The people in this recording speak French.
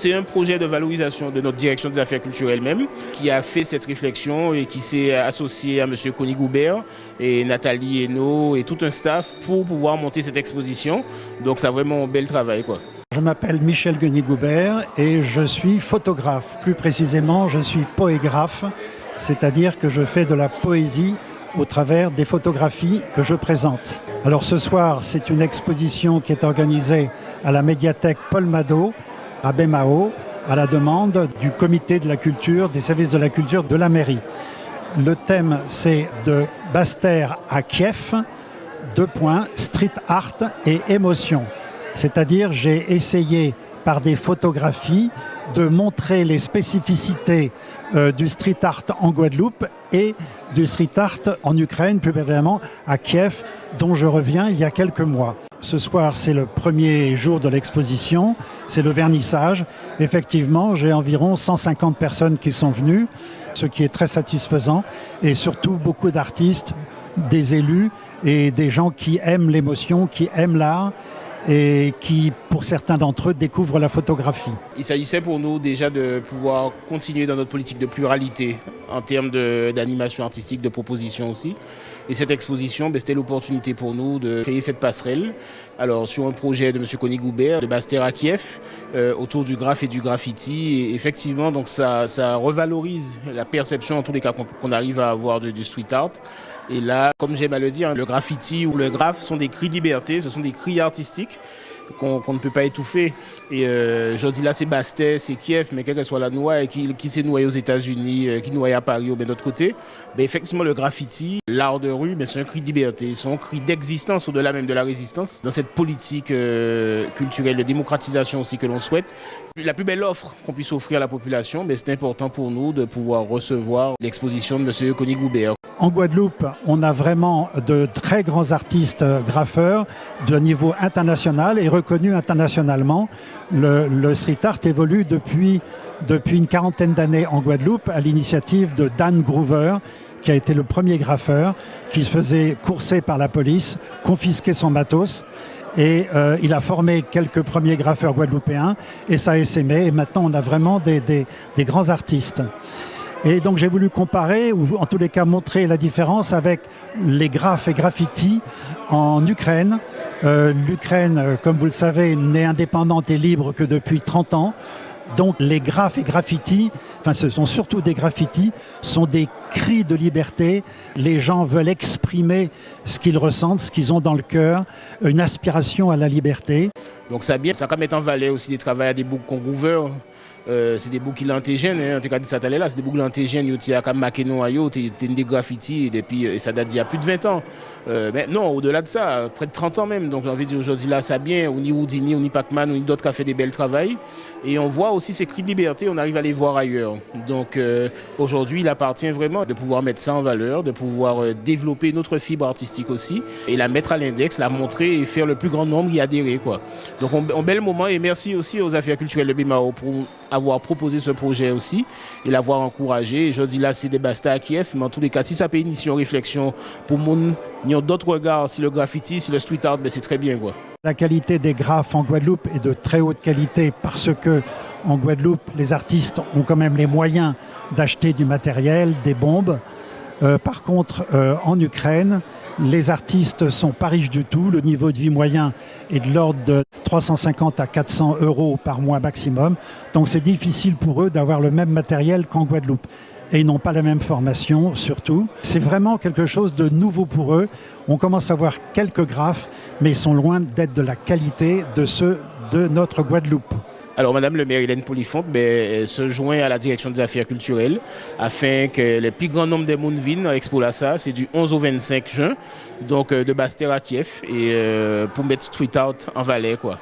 C'est un projet de valorisation de notre direction des affaires culturelles même qui a fait cette réflexion et qui s'est associé à M. Conny Goubert et Nathalie Hainaut et tout un staff pour pouvoir monter cette exposition. Donc, c'est vraiment un bel travail, quoi. Je m'appelle Michel Guenny-Goubert et je suis photographe. Plus précisément, je suis poégraphe, c'est-à-dire que je fais de la poésie au travers des photographies que je présente. Alors ce soir, c'est une exposition qui est organisée à la médiathèque Paul Madoz à Baie-Mahault, à la demande du comité de la culture, des services de la culture de la mairie. Le thème, c'est de Basse-Terre à Kiev, street art et émotion. C'est-à-dire, j'ai essayé par des photographies de montrer les spécificités du street art en Guadeloupe et du street art en Ukraine, plus particulièrement à Kiev, dont je reviens il y a quelques mois. Ce soir, c'est le premier jour de l'exposition, c'est le vernissage. Effectivement, j'ai environ 150 personnes qui sont venues, ce qui est très satisfaisant, et surtout beaucoup d'artistes, des élus et des gens qui aiment l'émotion, qui aiment l'art, et qui, pour certains d'entre eux, découvrent la photographie. Il s'agissait pour nous déjà de pouvoir continuer dans notre politique de pluralité en termes d'animation artistique, de proposition aussi. Et cette exposition, c'était l'opportunité pour nous de créer cette passerelle. Alors sur un projet de M. Conny Goubert, de Basse-Terre à Kiev, autour du graphe et du graffiti. Et effectivement, donc ça revalorise la perception, en tous les cas, qu'on arrive à avoir du street art. Et là, comme j'aime à le dire, le graffiti ou le graphe sont des cris de liberté, ce sont des cris artistiques qu'on ne peut pas étouffer. Et je dis là, c'est Basse-Terre, c'est Kiev, mais quelle que soit la noix, qui s'est noyé aux États-Unis, qui noyé à Paris ou bien d'autre côté, effectivement, le graffiti, l'art de rue, c'est un cri de liberté, c'est un cri d'existence au-delà même de la résistance. Dans cette politique culturelle de démocratisation aussi que l'on souhaite, la plus belle offre qu'on puisse offrir à la population, c'est important pour nous de pouvoir recevoir l'exposition de M. Conny Goubert. En Guadeloupe, on a vraiment de très grands artistes graffeurs de niveau international et reconnus internationalement. Le street art évolue depuis une quarantaine d'années en Guadeloupe à l'initiative de Dan Groover, qui a été le premier graffeur, qui se faisait courser par la police, confisquer son matos. Et il a formé quelques premiers graffeurs guadeloupéens et ça a essaimé. Et maintenant, on a vraiment des grands artistes. Et donc j'ai voulu comparer, ou en tous les cas montrer la différence avec les graphes et graffitis en Ukraine. L'Ukraine, comme vous le savez, n'est indépendante et libre que depuis 30 ans. Donc les graphes et graffitis, enfin ce sont surtout des graffitis, sont des cris de liberté. Les gens veulent exprimer ce qu'ils ressentent, ce qu'ils ont dans le cœur, une aspiration à la liberté. Donc ça quand met en valeur aussi des travaux à des boucs qu'on rouvre. C'est des boucs qui l'antigènent, en tout cas, c'est des boucs qui l'antigènent, qui ont marqué nous, des graffitis, et puis ça date d'il y a plus de 20 ans. Mais non, au-delà de ça, près de 30 ans même. Donc j'ai envie de dire aujourd'hui, là, ça bien, on y Houdini, on y Pac-Man, on y d'autres qui ont fait des belles travails. Et on voit aussi ces cris de liberté, on arrive à les voir ailleurs. Donc aujourd'hui, il appartient vraiment de pouvoir mettre ça en valeur, de pouvoir développer notre fibre artistique aussi, et la mettre à l'index, la montrer et faire le plus grand nombre y adhérer, quoi. Donc un bel moment, et merci aussi aux affaires culturelles de Baie-Mahault pour avoir proposé ce projet aussi et l'avoir encouragé. Et je dis là, c'est des Basse-Terre à Kiev, mais en tous les cas, si ça peut initier une réflexion pour moun, il y a d'autres regards, si le graffiti, si le street art, c'est très bien, quoi. La qualité des graphes en Guadeloupe est de très haute qualité parce que en Guadeloupe, les artistes ont quand même les moyens d'acheter du matériel, des bombes. Par contre, en Ukraine, les artistes ne sont pas riches du tout. Le niveau de vie moyen est de l'ordre de 350 à 400 € par mois maximum. Donc c'est difficile pour eux d'avoir le même matériel qu'en Guadeloupe. Et ils n'ont pas la même formation, surtout. C'est vraiment quelque chose de nouveau pour eux. On commence à voir quelques graphes, mais ils sont loin d'être de la qualité de ceux de notre Guadeloupe. Alors, Madame le maire Hélène Polifonte se joint à la direction des affaires culturelles afin que le plus grand nombre de monde viennent à Expo Lassa. C'est du 11 au 25 juin, donc de Basse-Terre à Kiev, et pour mettre street art en Valais, quoi.